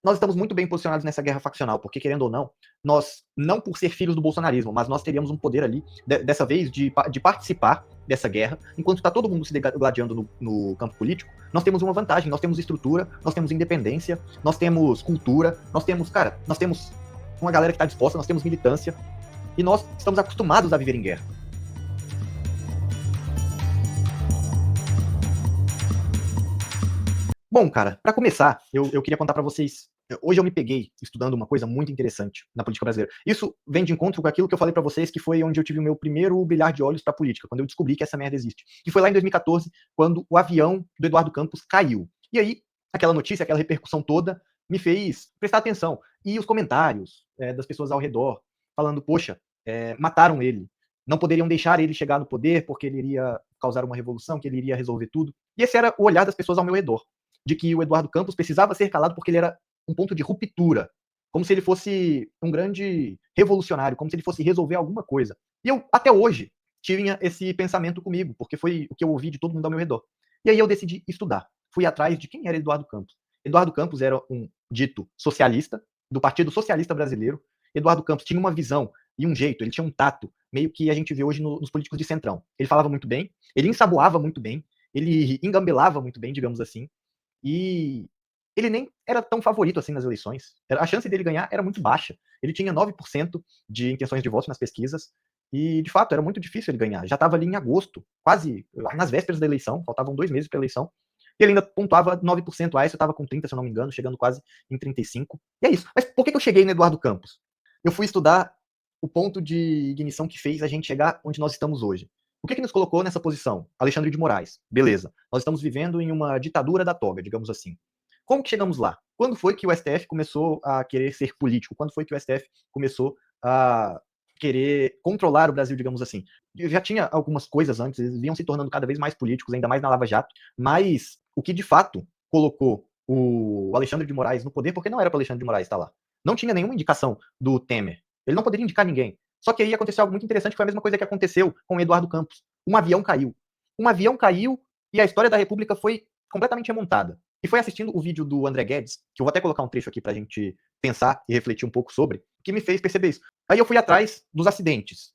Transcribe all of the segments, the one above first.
nós estamos muito bem posicionados nessa guerra faccional, porque, querendo ou não, nós, não por ser filhos do bolsonarismo, mas nós teríamos um poder ali, dessa vez, de participar dessa guerra, enquanto está todo mundo se degladiando no campo político, nós temos uma vantagem, nós temos estrutura, nós temos independência, nós temos cultura, nós temos uma galera que está disposta, nós temos militância, e nós estamos acostumados a viver em guerra. Bom, cara, para começar, eu queria contar para vocês. Hoje eu me peguei estudando uma coisa muito interessante na política brasileira. Isso vem de encontro com aquilo que eu falei para vocês, que foi onde eu tive o meu primeiro brilhar de olhos para política, quando eu descobri que essa merda existe. Que foi lá em 2014, quando o avião do Eduardo Campos caiu. E aí, aquela notícia, aquela repercussão toda, me fez prestar atenção. E os comentários das pessoas ao redor, falando, poxa, mataram ele. Não poderiam deixar ele chegar no poder porque ele iria causar uma revolução, que ele iria resolver tudo. E esse era o olhar das pessoas ao meu redor, de que o Eduardo Campos precisava ser calado porque ele era um ponto de ruptura, como se ele fosse um grande revolucionário, como se ele fosse resolver alguma coisa. E eu, até hoje, tinha esse pensamento comigo, porque foi o que eu ouvi de todo mundo ao meu redor. E aí eu decidi estudar. Fui atrás de quem era Eduardo Campos. Eduardo Campos era um dito socialista, do Partido Socialista Brasileiro. Eduardo Campos tinha uma visão e um jeito, ele tinha um tato, meio que a gente vê hoje nos políticos de centrão. Ele falava muito bem, ele ensaboava muito bem, ele engambelava muito bem, digamos assim, e ele nem era tão favorito assim nas eleições. A chance dele ganhar era muito baixa. Ele tinha 9% de intenções de voto nas pesquisas. E, de fato, era muito difícil ele ganhar. Já estava ali em agosto, quase nas vésperas da eleição, faltavam 2 meses para a eleição. E ele ainda pontuava 9%. A Aécio estava com 30%, se eu não me engano, chegando quase em 35%. E é isso. Mas por que eu cheguei no Eduardo Campos? Eu fui estudar o ponto de ignição que fez a gente chegar onde nós estamos hoje. O que nos colocou nessa posição? Alexandre de Moraes. Beleza. Nós estamos vivendo em uma ditadura da toga, digamos assim. Como que chegamos lá? Quando foi que o STF começou a querer ser político? Quando foi que o STF começou a querer controlar o Brasil, digamos assim? Já tinha algumas coisas antes, eles vinham se tornando cada vez mais políticos, ainda mais na Lava Jato, mas o que de fato colocou o Alexandre de Moraes no poder, porque não era para Alexandre de Moraes estar lá. Não tinha nenhuma indicação do Temer. Ele não poderia indicar ninguém. Só que aí aconteceu algo muito interessante, que foi a mesma coisa que aconteceu com o Eduardo Campos. Um avião caiu. Um avião caiu e a história da República foi completamente remontada. E foi assistindo o vídeo do André Guedes, que eu vou até colocar um trecho aqui pra gente pensar e refletir um pouco sobre, que me fez perceber isso. Aí eu fui atrás dos acidentes.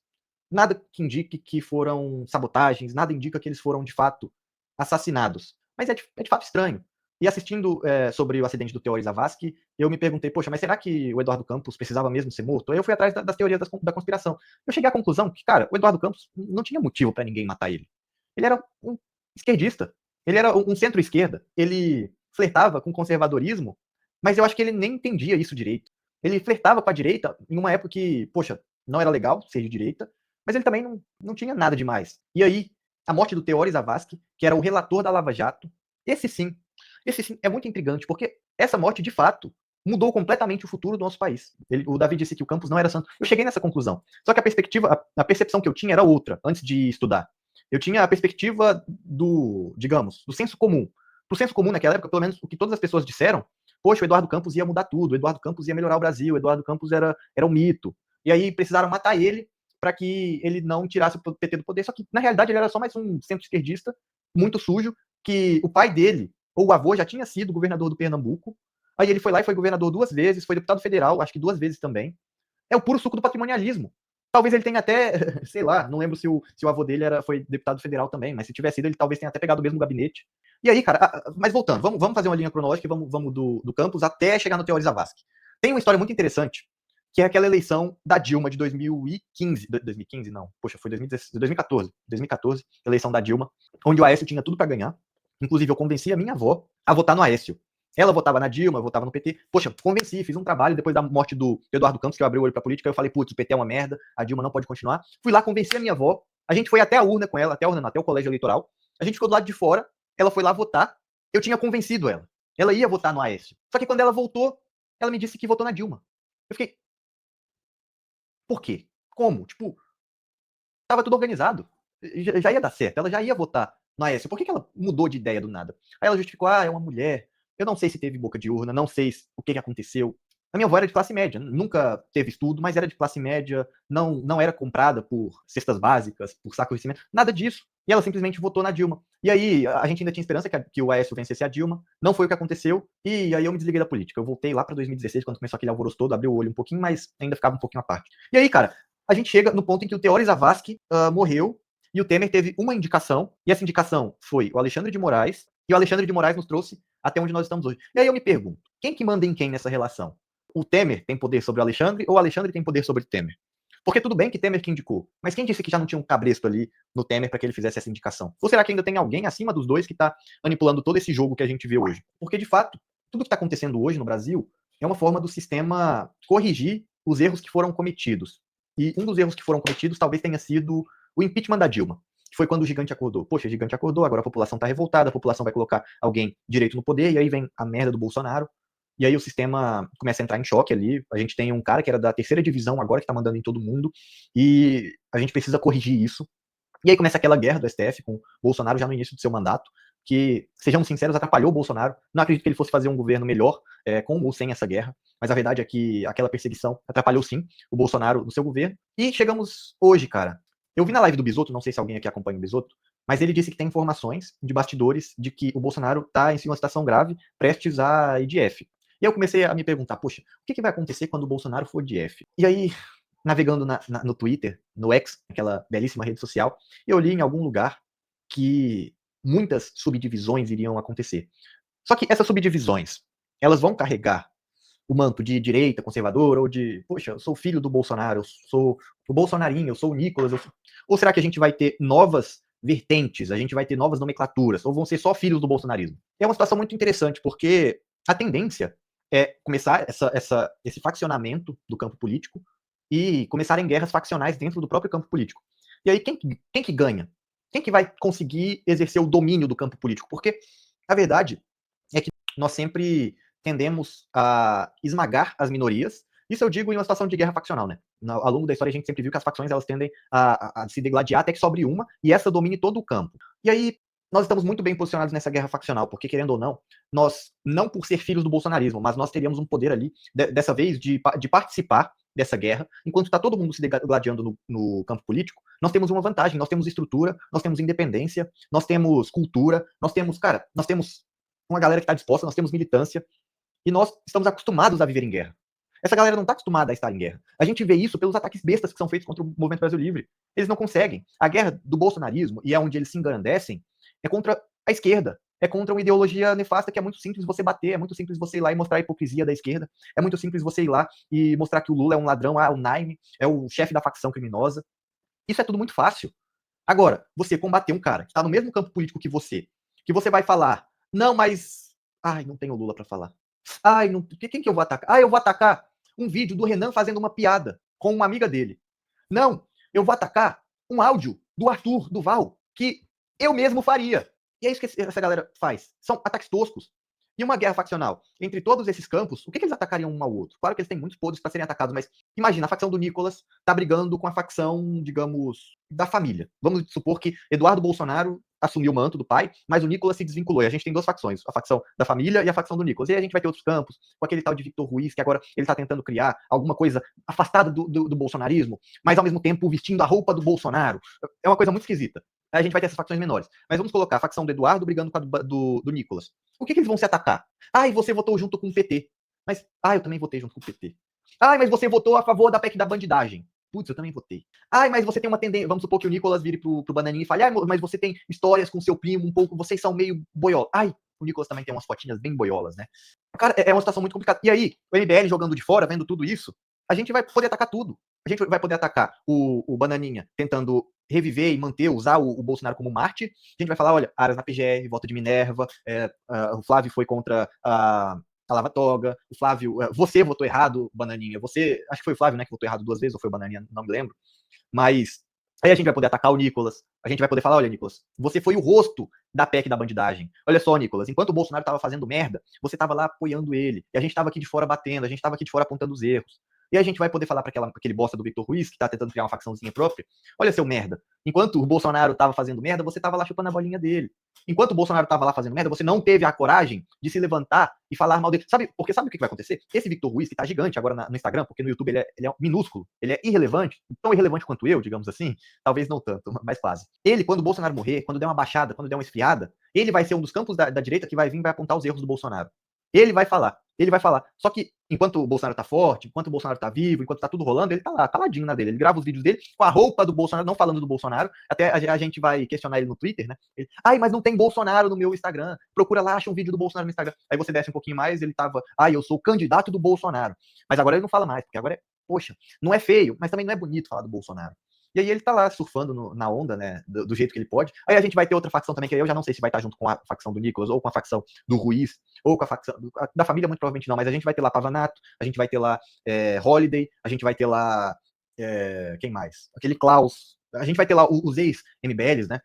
Nada que indique que foram sabotagens, nada indica que eles foram de fato assassinados. Mas é de fato estranho. E assistindo sobre o acidente do Teori Zavascki, eu me perguntei, poxa, mas será que o Eduardo Campos precisava mesmo ser morto? Aí eu fui atrás das teorias da conspiração. Eu cheguei à conclusão que, cara, o Eduardo Campos não tinha motivo para ninguém matar ele. Ele era um esquerdista. Ele era um centro-esquerda. Ele flertava com conservadorismo, mas eu acho que ele nem entendia isso direito. Ele flertava com a direita em uma época que, poxa, não era legal ser de direita, mas ele também não tinha nada demais. E aí, a morte do Teori Zavascki, que era o relator da Lava Jato, esse sim é muito intrigante, porque essa morte, de fato, mudou completamente o futuro do nosso país. O Davi disse que o Campos não era santo. Eu cheguei nessa conclusão. Só que a percepção que eu tinha era outra, antes de estudar. Eu tinha a perspectiva digamos, do senso comum. Pro senso comum naquela época, pelo menos o que todas as pessoas disseram, poxa, o Eduardo Campos ia mudar tudo, o Eduardo Campos ia melhorar o Brasil, o Eduardo Campos era um mito. E aí precisaram matar ele para que ele não tirasse o PT do poder. Só que, na realidade, ele era só mais um centro-esquerdista, muito sujo, que o pai dele, ou o avô, já tinha sido governador do Pernambuco. Aí ele foi lá e foi governador 2 vezes, foi deputado federal, acho que 2 vezes também. É o puro suco do patrimonialismo. Talvez ele tenha até, sei lá, não lembro se o avô dele foi deputado federal também, mas se tivesse sido, ele talvez tenha até pegado o mesmo gabinete. E aí, cara, mas voltando, vamos fazer uma linha cronológica e vamos do Campos até chegar no Teori Zavascki. Tem uma história muito interessante, que é aquela eleição da Dilma de 2015. 2015, não, poxa, foi 2014. 2014, eleição da Dilma, onde o Aécio tinha tudo para ganhar. Inclusive, eu convenci a minha avó a votar no Aécio. Ela votava na Dilma, eu votava no PT. Poxa, convenci, fiz um trabalho depois da morte do Eduardo Campos, que eu abri o olho pra política. Eu falei, putz, o PT é uma merda, a Dilma não pode continuar. Fui lá, convenci a minha avó. A gente foi até a urna com ela, até o colégio eleitoral. A gente ficou do lado de fora, ela foi lá votar. Eu tinha convencido ela. Ela ia votar no Aécio. Só que quando ela voltou, ela me disse que votou na Dilma. Eu fiquei, por quê? Como? Tipo, tava tudo organizado. Já ia dar certo, ela já ia votar no Aécio. Por que ela mudou de ideia do nada? Aí ela justificou, é uma mulher. Eu não sei se teve boca de urna, não sei o que aconteceu. A minha avó era de classe média, nunca teve estudo, mas era de classe média, não era comprada por cestas básicas, por saco de cimento, nada disso. E ela simplesmente votou na Dilma. E aí, a gente ainda tinha esperança que o Aécio vencesse a Dilma, não foi o que aconteceu, e aí eu me desliguei da política. Eu voltei lá para 2016, quando começou aquele alvoroço todo, abriu o olho um pouquinho, mas ainda ficava um pouquinho à parte. E aí, cara, a gente chega no ponto em que o Teori Zavascki morreu, e o Temer teve uma indicação, e essa indicação foi o Alexandre de Moraes, e o Alexandre de Moraes nos trouxe até onde nós estamos hoje. E aí eu me pergunto, quem que manda em quem nessa relação? O Temer tem poder sobre o Alexandre ou o Alexandre tem poder sobre o Temer? Porque tudo bem que Temer que indicou, mas quem disse que já não tinha um cabresto ali no Temer para que ele fizesse essa indicação? Ou será que ainda tem alguém acima dos dois que está manipulando todo esse jogo que a gente vê hoje? Porque, de fato, tudo que está acontecendo hoje no Brasil é uma forma do sistema corrigir os erros que foram cometidos. E um dos erros que foram cometidos talvez tenha sido o impeachment da Dilma, que foi quando o gigante acordou. Poxa, o gigante acordou, agora a população está revoltada, a população vai colocar alguém direito no poder, e aí vem a merda do Bolsonaro. E aí o sistema começa a entrar em choque ali. A gente tem um cara que era da terceira divisão agora, que tá mandando em todo mundo, e a gente precisa corrigir isso. E aí começa aquela guerra do STF com o Bolsonaro já no início do seu mandato, que, sejamos sinceros, atrapalhou o Bolsonaro. Não acredito que ele fosse fazer um governo melhor com ou sem essa guerra, mas a verdade é que aquela perseguição atrapalhou sim o Bolsonaro no seu governo. E chegamos hoje, cara. Eu vi na live do Bisotto, não sei se alguém aqui acompanha o Bisotto, mas ele disse que tem informações de bastidores de que o Bolsonaro está em uma situação grave, prestes a IDF. E eu comecei a me perguntar, poxa, o que vai acontecer quando o Bolsonaro for de F? E aí, navegando no Twitter, no X, aquela belíssima rede social, eu li em algum lugar que muitas subdivisões iriam acontecer. Só que essas subdivisões, elas vão carregar o manto de direita, conservador, ou de, poxa, eu sou filho do Bolsonaro, eu sou o Bolsonarinho, eu sou o Nicolas, ou será que a gente vai ter novas vertentes, a gente vai ter novas nomenclaturas, ou vão ser só filhos do bolsonarismo? É uma situação muito interessante, porque a tendência é começar esse faccionamento do campo político e começarem guerras faccionais dentro do próprio campo político. E aí, quem que ganha? Quem que vai conseguir exercer o domínio do campo político? Porque a verdade é que nós sempre tendemos a esmagar as minorias. Isso eu digo em uma situação de guerra faccional, né? Ao longo da história a gente sempre viu que as facções elas tendem a se degladiar até que sobre uma e essa domine todo o campo. E aí nós estamos muito bem posicionados nessa guerra faccional, porque, querendo ou não, nós, não por ser filhos do bolsonarismo, mas nós teríamos um poder ali, dessa vez, de participar dessa guerra, enquanto está todo mundo se degladiando no campo político, nós temos uma vantagem, nós temos estrutura, nós temos independência, nós temos cultura, nós temos uma galera que está disposta, nós temos militância, e nós estamos acostumados a viver em guerra. Essa galera não está acostumada a estar em guerra. A gente vê isso pelos ataques bestas que são feitos contra o Movimento Brasil Livre. Eles não conseguem. A guerra do bolsonarismo, e é onde eles se engrandecem, é contra a esquerda. É contra uma ideologia nefasta que é muito simples você bater, é muito simples você ir lá e mostrar a hipocrisia da esquerda, é muito simples você ir lá e mostrar que o Lula é um ladrão, o Naime é o chefe da facção criminosa. Isso é tudo muito fácil. Agora, você combater um cara que está no mesmo campo político que você vai falar, não, mas... Ai, não tenho Lula para falar. Ai, não... quem que eu vou atacar? Ah, eu vou atacar um vídeo do Renan fazendo uma piada com uma amiga dele. Não, eu vou atacar um áudio do Arthur Duval que eu mesmo faria. E é isso que essa galera faz. São ataques toscos. E uma guerra faccional entre todos esses campos, o que eles atacariam um ao outro? Claro que eles têm muitos podres para serem atacados, mas imagina, a facção do Nicolas tá brigando com a facção, digamos, da família. Vamos supor que Eduardo Bolsonaro assumiu o manto do pai, mas o Nicolas se desvinculou. E a gente tem duas facções, a facção da família e a facção do Nicolas. E aí a gente vai ter outros campos, com aquele tal de Victor Ruiz, que agora ele tá tentando criar alguma coisa afastada do bolsonarismo, mas ao mesmo tempo vestindo a roupa do Bolsonaro. É uma coisa muito esquisita. A gente vai ter essas facções menores. Mas vamos colocar a facção do Eduardo brigando com a do Nicolas. O que eles vão se atacar? Ah, e você votou junto com o PT. Mas, eu também votei junto com o PT. Mas você votou a favor da PEC da bandidagem. Putz, eu também votei. Mas você tem uma tendência... Vamos supor que o Nicolas vire pro Bananinha e fale, mas você tem histórias com seu primo um pouco, vocês são meio boiola. O Nicolas também tem umas fotinhas bem boiolas, né? Cara, é uma situação muito complicada. E aí, o MBL jogando de fora, vendo tudo isso, a gente vai poder atacar tudo. A gente vai poder atacar o Bananinha tentando reviver e manter, usar o Bolsonaro como Marte. A gente vai falar, olha, Aras na PGR, voto de Minerva, o Flávio foi contra a Lava Toga, o Flávio, você votou errado, Bananinha, acho que foi o Flávio, né, que votou errado 2 vezes, ou foi o Bananinha, não me lembro, mas aí a gente vai poder atacar o Nicolas, a gente vai poder falar, olha, Nicolas, você foi o rosto da PEC da bandidagem, olha só, Nicolas, enquanto o Bolsonaro estava fazendo merda, você estava lá apoiando ele, e a gente estava aqui de fora batendo, a gente estava aqui de fora apontando os erros. E a gente vai poder falar para aquele bosta do Victor Ruiz, que tá tentando criar uma facçãozinha própria, olha, seu merda, enquanto o Bolsonaro tava fazendo merda, você tava lá chupando a bolinha dele. Enquanto o Bolsonaro tava lá fazendo merda, você não teve a coragem de se levantar e falar mal dele. Sabe, porque sabe o que vai acontecer? Esse Victor Ruiz, que tá gigante agora no Instagram, porque no YouTube ele é minúsculo, ele é irrelevante, tão irrelevante quanto eu, digamos assim, talvez não tanto, mas quase. Ele, quando o Bolsonaro morrer, quando der uma baixada, quando der uma esfriada, ele vai ser um dos campos da direita que vai vir e vai apontar os erros do Bolsonaro. Ele vai falar. Ele vai falar. Só que enquanto o Bolsonaro tá forte, enquanto o Bolsonaro tá vivo, enquanto tá tudo rolando, ele tá lá, caladinho na dele. Ele grava os vídeos dele com a roupa do Bolsonaro, não falando do Bolsonaro. Até a gente vai questionar ele no Twitter, né? Ele, ai, mas não tem Bolsonaro no meu Instagram. Procura lá, acha um vídeo do Bolsonaro no Instagram. Aí você desce um pouquinho mais, ele tava, ai, eu sou o candidato do Bolsonaro. Mas agora ele não fala mais, porque agora é, poxa, não é feio, mas também não é bonito falar do Bolsonaro. E aí ele tá lá surfando na onda, né, do jeito que ele pode. Aí a gente vai ter outra facção também, que aí eu já não sei se vai estar junto com a facção do Nicolas, ou com a facção do Ruiz, ou com a facção da família, muito provavelmente não, mas a gente vai ter lá Pavanato, a gente vai ter lá Holiday, a gente vai ter lá, quem mais? Aquele Klaus, a gente vai ter lá os ex-MBLs, né,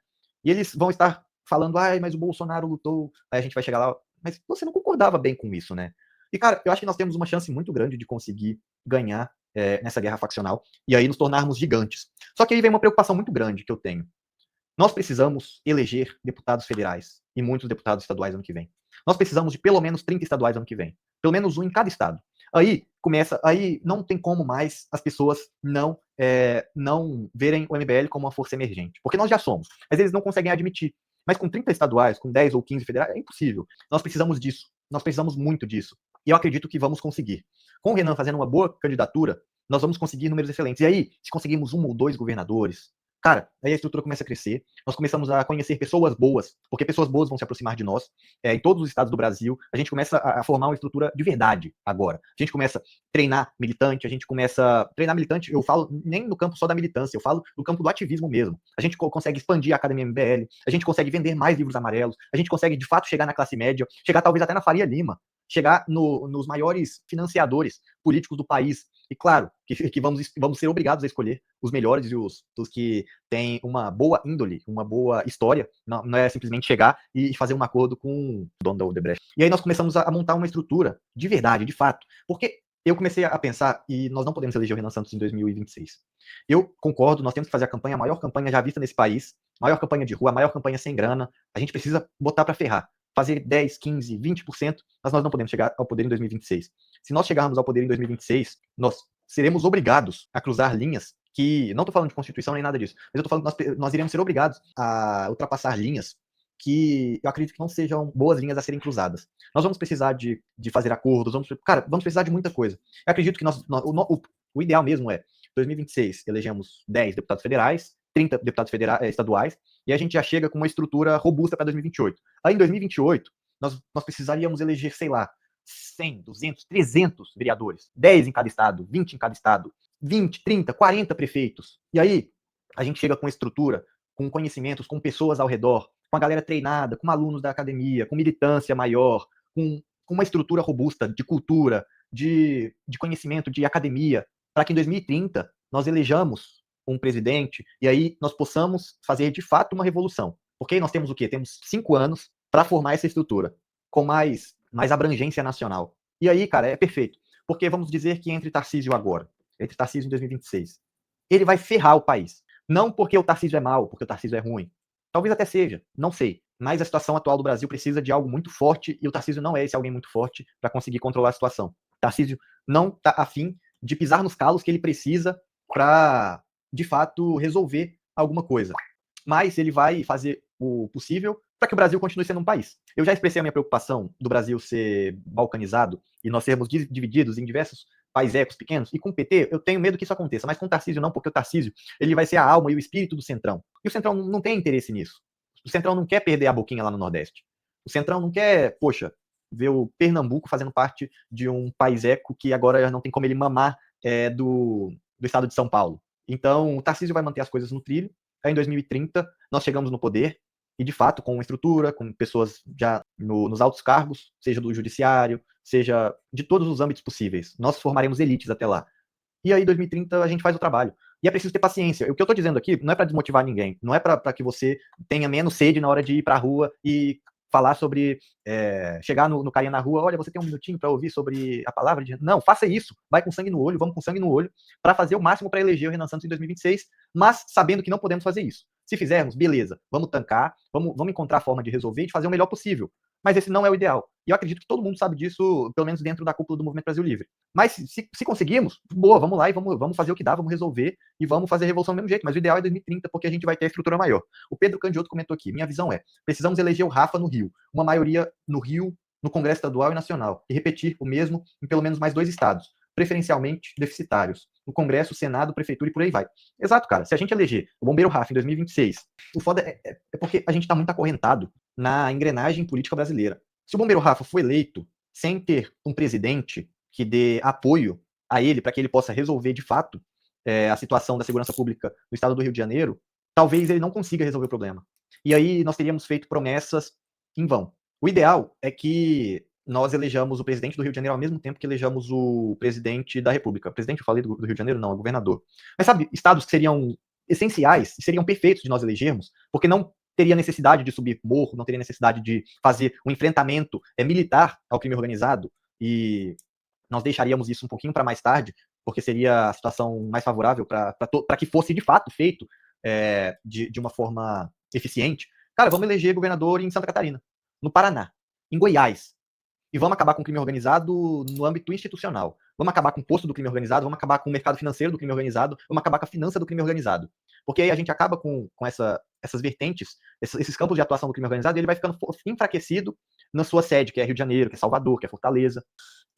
e eles vão estar falando, ai, mas o Bolsonaro lutou, aí a gente vai chegar lá, mas você não concordava bem com isso, né? E, cara, eu acho que nós temos uma chance muito grande de conseguir ganhar nessa guerra faccional, e aí nos tornarmos gigantes. Só que aí vem uma preocupação muito grande que eu tenho. Nós precisamos eleger deputados federais e muitos deputados estaduais ano que vem. Nós precisamos de pelo menos 30 estaduais ano que vem. Pelo menos um em cada estado. Aí não tem como mais as pessoas não verem o MBL como uma força emergente. Porque nós já somos, mas eles não conseguem admitir. Mas com 30 estaduais, com 10 ou 15 federais, é impossível. Nós precisamos disso. Nós precisamos muito disso. E eu acredito que vamos conseguir. Com o Renan fazendo uma boa candidatura, nós vamos conseguir números excelentes. E aí, se conseguirmos um ou dois governadores, cara, aí a estrutura começa a crescer, nós começamos a conhecer pessoas boas, porque pessoas boas vão se aproximar de nós, em todos os estados do Brasil, a gente começa a formar uma estrutura de verdade agora. A gente começa a treinar militante, eu falo nem no campo só da militância, eu falo no campo do ativismo mesmo. A gente consegue expandir a Academia MBL, a gente consegue vender mais livros amarelos, a gente consegue de fato chegar na classe média, chegar talvez até na Faria Lima, chegar nos maiores financiadores políticos do país. E claro, que vamos ser obrigados a escolher os melhores e os que têm uma boa índole, uma boa história. Não é simplesmente chegar e fazer um acordo com o dono da Odebrecht. E aí nós começamos a montar uma estrutura de verdade, de fato. Porque eu comecei a pensar, e nós não podemos eleger o Renan Santos em 2026. Eu concordo, nós temos que fazer a maior campanha já vista nesse país, maior campanha de rua, maior campanha sem grana. A gente precisa botar para ferrar. Fazer 10, 15, 20%, mas nós não podemos chegar ao poder em 2026. Se nós chegarmos ao poder em 2026, nós seremos obrigados a cruzar linhas que, não estou falando de Constituição nem nada disso, mas eu estou falando que nós iremos ser obrigados a ultrapassar linhas que eu acredito que não sejam boas linhas a serem cruzadas. Nós vamos precisar de fazer acordos, vamos precisar de muita coisa. Eu acredito que o ideal mesmo é, 2026, elegemos 10 deputados federais, 30 deputados estaduais, e a gente já chega com uma estrutura robusta para 2028. Aí, em 2028, nós precisaríamos eleger, sei lá, 100, 200, 300 vereadores, 10 em cada estado, 20 em cada estado, 20, 30, 40 prefeitos. E aí, a gente chega com estrutura, com conhecimentos, com pessoas ao redor, com a galera treinada, com alunos da academia, com militância maior, com uma estrutura robusta de cultura, de conhecimento, de academia, para que em 2030 nós elejamos um presidente e aí nós possamos fazer de fato uma revolução. Porque nós temos o quê? Temos 5 anos para formar essa estrutura com mais abrangência nacional. E aí, cara, é perfeito. Porque vamos dizer que entre Tarcísio agora, entre Tarcísio em 2026, ele vai ferrar o país. Não porque o Tarcísio é mau, porque o Tarcísio é ruim. Talvez até seja, não sei. Mas a situação atual do Brasil precisa de algo muito forte e o Tarcísio não é esse alguém muito forte para conseguir controlar a situação. O Tarcísio não está afim de pisar nos calos que ele precisa para, de fato, resolver alguma coisa. Mas ele vai fazer o possível para que o Brasil continue sendo um país. Eu já expressei a minha preocupação do Brasil ser balcanizado e nós sermos divididos em diversos paisecos pequenos, e com o PT eu tenho medo que isso aconteça, mas com o Tarcísio não, porque o Tarcísio ele vai ser a alma e o espírito do Centrão. E o Centrão não tem interesse nisso. O Centrão não quer perder a boquinha lá no Nordeste. O Centrão não quer, poxa, ver o Pernambuco fazendo parte de um paiseco que agora não tem como ele mamar do estado de São Paulo. Então, o Tarcísio vai manter as coisas no trilho. Aí, em 2030, nós chegamos no poder, e de fato, com uma estrutura, com pessoas já nos altos cargos, seja do judiciário, seja de todos os âmbitos possíveis. Nós formaremos elites até lá. E aí, em 2030, a gente faz o trabalho. E é preciso ter paciência. O que eu estou dizendo aqui não é para desmotivar ninguém, não é para que você tenha menos sede na hora de ir para a rua e falar sobre, chegar no carinha na rua, olha, você tem um minutinho para ouvir sobre a palavra de... Não, faça isso, vai com sangue no olho, vamos com sangue no olho, para fazer o máximo para eleger o Renan Santos em 2026, mas sabendo que não podemos fazer isso. Se fizermos, beleza, vamos tancar, vamos encontrar a forma de resolver e de fazer o melhor possível. Mas esse não é o ideal. E eu acredito que todo mundo sabe disso, pelo menos dentro da cúpula do Movimento Brasil Livre. Mas se conseguirmos, boa, vamos lá e vamos fazer o que dá, vamos resolver e vamos fazer a revolução do mesmo jeito. Mas o ideal é 2030, porque a gente vai ter a estrutura maior. O Pedro Candioto comentou aqui, minha visão é, precisamos eleger o Rafa no Rio, uma maioria no Rio, no Congresso Estadual e Nacional, e repetir o mesmo em pelo menos mais 2 estados, preferencialmente deficitários, no Congresso, Senado, Prefeitura e por aí vai. Exato, cara. Se a gente eleger o Bombeiro Rafa em 2026, o foda é porque a gente está muito acorrentado na engrenagem política brasileira. Se o Bombeiro Rafa for eleito sem ter um presidente que dê apoio a ele para que ele possa resolver de fato a situação da segurança pública no estado do Rio de Janeiro, talvez ele não consiga resolver o problema. E aí nós teríamos feito promessas em vão. O ideal é que nós elejamos o presidente do Rio de Janeiro ao mesmo tempo que elejamos o presidente da República. Presidente, eu falei do Rio de Janeiro? Não, é governador. Mas sabe, estados que seriam essenciais, seriam perfeitos de nós elegermos, porque não teria necessidade de subir morro, não teria necessidade de fazer um enfrentamento militar ao crime organizado, e nós deixaríamos isso um pouquinho para mais tarde, porque seria a situação mais favorável para que fosse de fato feito de uma forma eficiente. Cara, vamos eleger governador em Santa Catarina, no Paraná, em Goiás, e vamos acabar com o crime organizado no âmbito institucional. Vamos acabar com o posto do crime organizado, vamos acabar com o mercado financeiro do crime organizado, vamos acabar com a finança do crime organizado. Porque aí a gente acaba com essas vertentes, esses campos de atuação do crime organizado, e ele vai ficando enfraquecido na sua sede, que é Rio de Janeiro, que é Salvador, que é Fortaleza.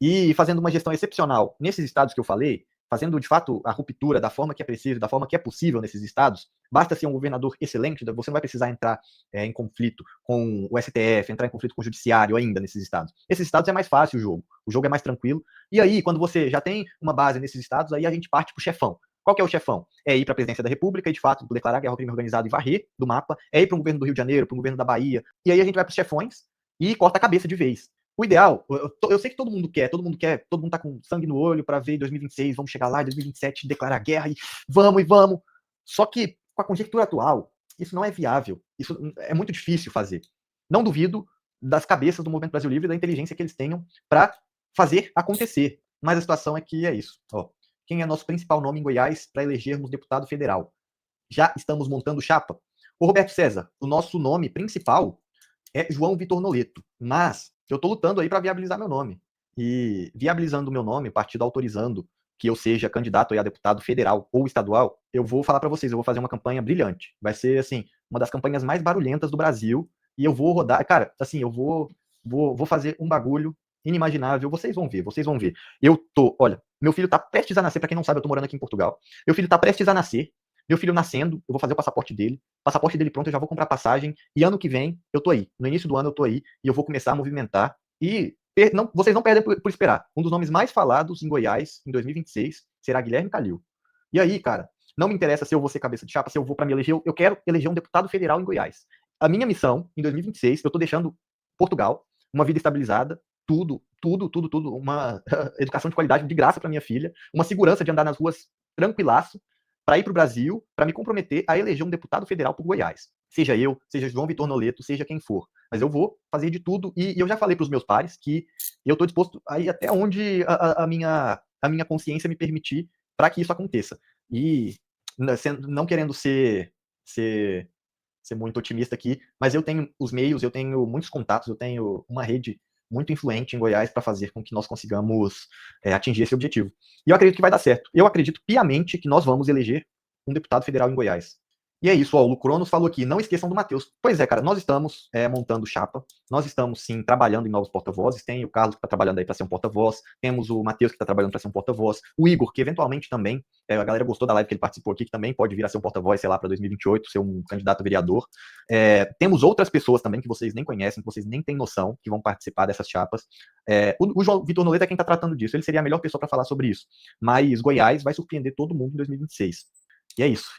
E fazendo uma gestão excepcional nesses estados que eu falei, fazendo de fato a ruptura da forma que é preciso, da forma que é possível nesses estados, basta ser um governador excelente, você não vai precisar entrar em conflito com o STF, entrar em conflito com o judiciário ainda nesses estados. Esses estados é mais fácil o jogo é mais tranquilo, e aí quando você já tem uma base nesses estados, aí a gente parte pro chefão. Qual que é o chefão? É ir para a presidência da República e, de fato, declarar guerra ao crime organizado e varrer do mapa, é ir para um governo do Rio de Janeiro, para um governo da Bahia, e aí a gente vai para os chefões e corta a cabeça de vez. O ideal, eu sei que todo mundo quer, todo mundo tá com sangue no olho para ver em 2026, vamos chegar lá em 2027, declarar guerra e vamos. Só que, com a conjectura atual, isso não é viável, isso é muito difícil fazer. Não duvido das cabeças do Movimento Brasil Livre e da inteligência que eles tenham para fazer acontecer. Mas a situação é que é isso. Ó, quem é nosso principal nome em Goiás para elegermos deputado federal? Já estamos montando chapa? Ô Roberto César, o nosso nome principal é João Vitor Noleto, mas eu estou lutando aí para viabilizar meu nome. E viabilizando o meu nome, o partido autorizando que eu seja candidato aí a deputado federal ou estadual, eu vou falar para vocês, eu vou fazer uma campanha brilhante. Vai ser, assim, uma das campanhas mais barulhentas do Brasil, e eu vou rodar, cara, assim, eu vou fazer um bagulho inimaginável, vocês vão ver. Olha, meu filho tá prestes a nascer, para quem não sabe, eu tô morando aqui em Portugal. Meu filho tá prestes a nascer, meu filho nascendo, eu vou fazer o passaporte dele pronto, eu já vou comprar passagem, e ano que vem eu tô aí, no início do ano eu tô aí, e eu vou começar a movimentar, e vocês não perdem por esperar. Um dos nomes mais falados em Goiás, em 2026, será Guilherme Calil. E aí, cara, não me interessa se eu vou ser cabeça de chapa, se eu vou para me eleger, eu quero eleger um deputado federal em Goiás. A minha missão, em 2026, eu tô deixando Portugal, uma vida estabilizada, tudo, uma educação de qualidade de graça para minha filha, uma segurança de andar nas ruas tranquilaço, para ir para o Brasil, para me comprometer a eleger um deputado federal por Goiás. Seja eu, seja João Vitor Noleto, seja quem for. Mas eu vou fazer de tudo, e eu já falei para os meus pares que eu estou disposto a ir até onde a minha consciência me permitir para que isso aconteça. E não querendo ser muito otimista aqui, mas eu tenho os meios, eu tenho muitos contatos, eu tenho uma rede muito influente em Goiás para fazer com que nós consigamos atingir esse objetivo. E eu acredito que vai dar certo. Eu acredito piamente que nós vamos eleger um deputado federal em Goiás. E é isso, ó, o Lucronos falou aqui, não esqueçam do Matheus. Pois é, cara, nós estamos montando chapa, nós estamos sim trabalhando em novos porta-vozes, tem o Carlos que está trabalhando aí para ser um porta-voz, temos o Matheus que está trabalhando para ser um porta-voz, o Igor, que eventualmente também, a galera gostou da live que ele participou aqui, que também pode vir a ser um porta-voz, sei lá, para 2028, ser um candidato a vereador. Temos outras pessoas também que vocês nem conhecem, que vocês nem têm noção, que vão participar dessas chapas. O João Vitor Noleto é quem está tratando disso, ele seria a melhor pessoa para falar sobre isso. Mas Goiás vai surpreender todo mundo em 2026. E é isso.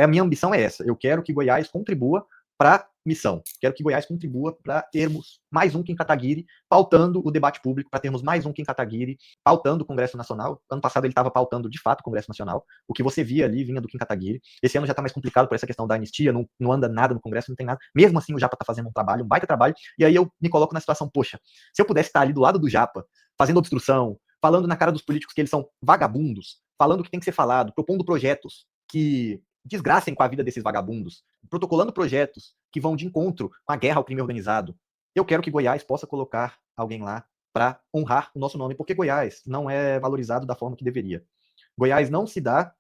A minha ambição é essa. Eu quero que Goiás contribua para missão. Quero que Goiás contribua para termos mais um Kim Kataguiri pautando o debate público, para termos mais um Kim Kataguiri pautando o Congresso Nacional. Ano passado ele estava pautando, de fato, o Congresso Nacional. O que você via ali vinha do Kim Kataguiri. Esse ano já está mais complicado por essa questão da anistia, não anda nada no Congresso, não tem nada. Mesmo assim, o Japa está fazendo um trabalho, um baita trabalho, e aí eu me coloco na situação, poxa, se eu pudesse estar ali do lado do Japa, fazendo obstrução, falando na cara dos políticos que eles são vagabundos, falando o que tem que ser falado, propondo projetos que desgracem com a vida desses vagabundos, protocolando projetos que vão de encontro com a guerra ao crime organizado. Eu quero que Goiás possa colocar alguém lá para honrar o nosso nome, porque Goiás não é valorizado da forma que deveria. Goiás não se dá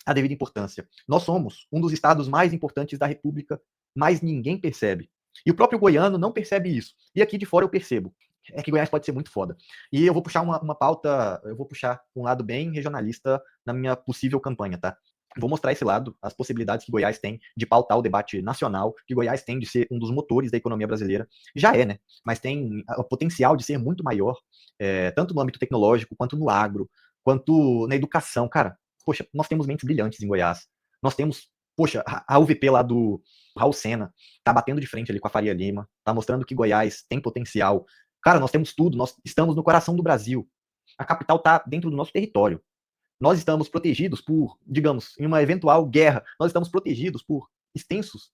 a devida importância. Nós somos um dos estados mais importantes da República, mas ninguém percebe. E o próprio goiano não percebe isso. E aqui de fora eu percebo. É que Goiás pode ser muito foda. E eu vou puxar uma pauta, eu vou puxar um lado bem regionalista na minha possível campanha, tá? Vou mostrar esse lado, as possibilidades que Goiás tem de pautar o debate nacional, que Goiás tem de ser um dos motores da economia brasileira. Já é, né? Mas tem o potencial de ser muito maior, tanto no âmbito tecnológico, quanto no agro, quanto na educação. Cara, poxa, nós temos mentes brilhantes em Goiás. Nós temos, poxa, a UVP lá do Raul Sena tá batendo de frente ali com a Faria Lima, tá mostrando que Goiás tem potencial. Cara, nós temos tudo, nós estamos no coração do Brasil. A capital tá dentro do nosso território. Nós estamos protegidos por, digamos, em uma eventual guerra, nós estamos protegidos por extensos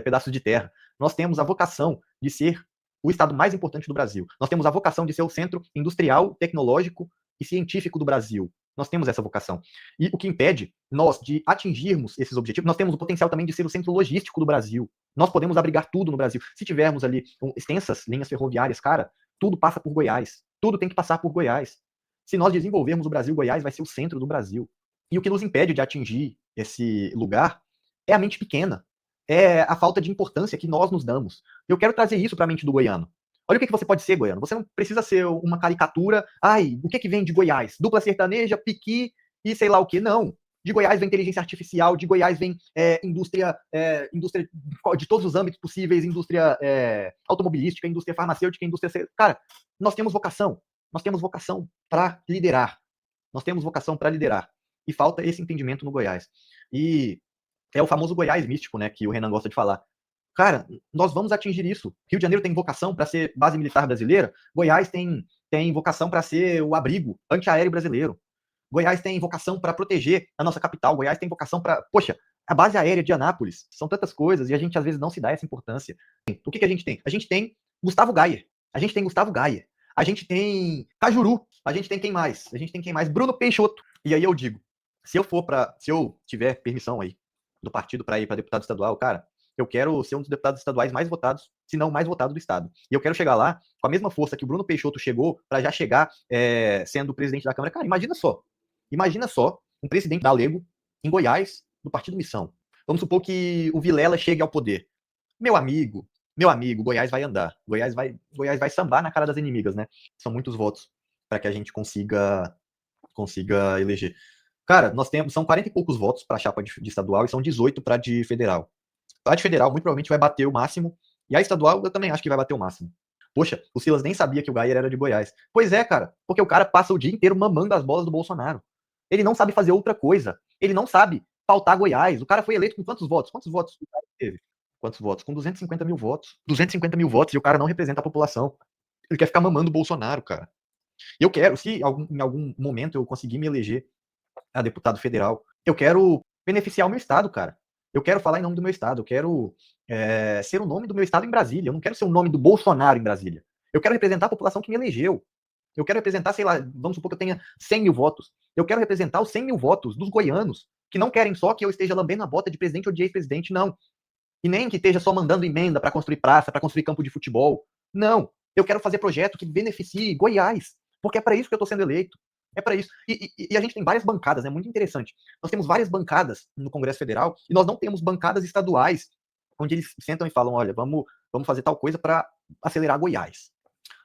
pedaços de terra. Nós temos a vocação de ser o estado mais importante do Brasil. Nós temos a vocação de ser o centro industrial, tecnológico e científico do Brasil. Nós temos essa vocação. E o que impede nós de atingirmos esses objetivos, nós temos o potencial também de ser o centro logístico do Brasil. Nós podemos abrigar tudo no Brasil. Se tivermos ali extensas linhas ferroviárias, cara, tudo passa por Goiás. Tudo tem que passar por Goiás. Se nós desenvolvermos o Brasil, Goiás vai ser o centro do Brasil. E o que nos impede de atingir esse lugar é a mente pequena, é a falta de importância que nós nos damos. Eu quero trazer isso para a mente do goiano. Olha o que você pode ser, goiano. Você não precisa ser uma caricatura. Ai, o que vem de Goiás? Dupla sertaneja, piqui e sei lá o que. Não. De Goiás vem inteligência artificial, de Goiás vem indústria de todos os âmbitos possíveis, indústria automobilística, indústria farmacêutica, indústria... Cara, nós temos vocação. Nós temos vocação para liderar. Nós temos vocação para liderar. E falta esse entendimento no Goiás. E é o famoso Goiás místico, né, que o Renan gosta de falar. Cara, nós vamos atingir isso. Rio de Janeiro tem vocação para ser base militar brasileira. Goiás tem vocação para ser o abrigo antiaéreo brasileiro. Goiás tem vocação para proteger a nossa capital. Goiás tem vocação para... Poxa, a base aérea de Anápolis. São tantas coisas e a gente às vezes não se dá essa importância. O que a gente tem? A gente tem Gustavo Gayer. A gente tem Cajuru. A gente tem quem mais? Bruno Peixoto. E aí eu digo, se eu tiver permissão aí do partido para ir para deputado estadual, cara, eu quero ser um dos deputados estaduais mais votados, se não mais votado do estado. E eu quero chegar lá com a mesma força que o Bruno Peixoto chegou para já chegar sendo presidente da Câmara. Cara, imagina só um presidente galego em Goiás, do Partido Missão. Vamos supor que o Vilela chegue ao poder. Meu amigo, Goiás vai andar. Goiás vai sambar na cara das inimigas, né? São muitos votos para que a gente consiga eleger. Cara, são 40 e poucos votos para a chapa de estadual e são 18 para de federal. A de federal muito provavelmente vai bater o máximo, e a estadual eu também acho que vai bater o máximo. Poxa, o Silas nem sabia que o Gayer era de Goiás. Pois é, cara, porque o cara passa o dia inteiro mamando as bolas do Bolsonaro. Ele não sabe fazer outra coisa. Ele não sabe pautar Goiás. O cara foi eleito com quantos votos? Quantos votos o cara teve? Quantos votos? Com 250 mil votos. 250 mil votos e o cara não representa a população. Ele quer ficar mamando o Bolsonaro, cara. Eu quero, se em algum momento eu conseguir me eleger a deputado federal, eu quero beneficiar o meu estado, cara. Eu quero falar em nome do meu estado. Eu quero ser o nome do meu estado em Brasília. Eu não quero ser o nome do Bolsonaro em Brasília. Eu quero representar a população que me elegeu. Eu quero representar, sei lá, vamos supor que eu tenha 100 mil votos. Eu quero representar os 100 mil votos dos goianos, que não querem só que eu esteja lambendo a bota de presidente ou de ex-presidente, não. E nem que esteja só mandando emenda para construir praça, para construir campo de futebol. Não. Eu quero fazer projeto que beneficie Goiás, porque é para isso que eu estou sendo eleito. É para isso. E a gente tem várias bancadas, é muito interessante. Nós temos várias bancadas no Congresso Federal e nós não temos bancadas estaduais, onde eles sentam e falam, olha, vamos fazer tal coisa para acelerar Goiás.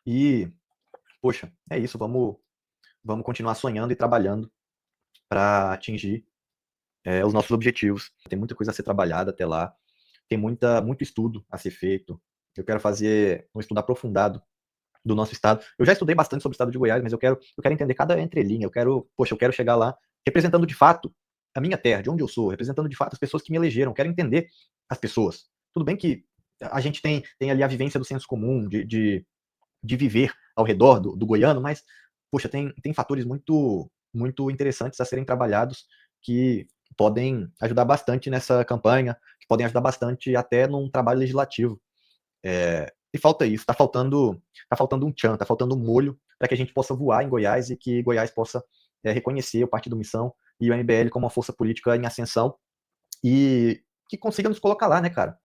E, poxa, é isso, vamos continuar sonhando e trabalhando para atingir os nossos objetivos. Tem muita coisa a ser trabalhada até lá, tem muito estudo a ser feito. Eu quero fazer um estudo aprofundado do nosso estado. Eu já estudei bastante sobre o estado de Goiás, mas eu quero entender cada entrelinha. Eu quero chegar lá representando de fato a minha terra, de onde eu sou, representando de fato as pessoas que me elegeram. Eu quero entender as pessoas. Tudo bem que a gente tem ali a vivência do senso comum, de viver ao redor do goiano, mas, poxa, tem fatores muito interessantes a serem trabalhados que podem ajudar bastante nessa campanha, que podem ajudar bastante até num trabalho legislativo. E falta isso, tá faltando um tchan, tá faltando um molho para que a gente possa voar em Goiás e que Goiás possa reconhecer o Partido Missão e o MBL como uma força política em ascensão e que consiga nos colocar lá, né, cara?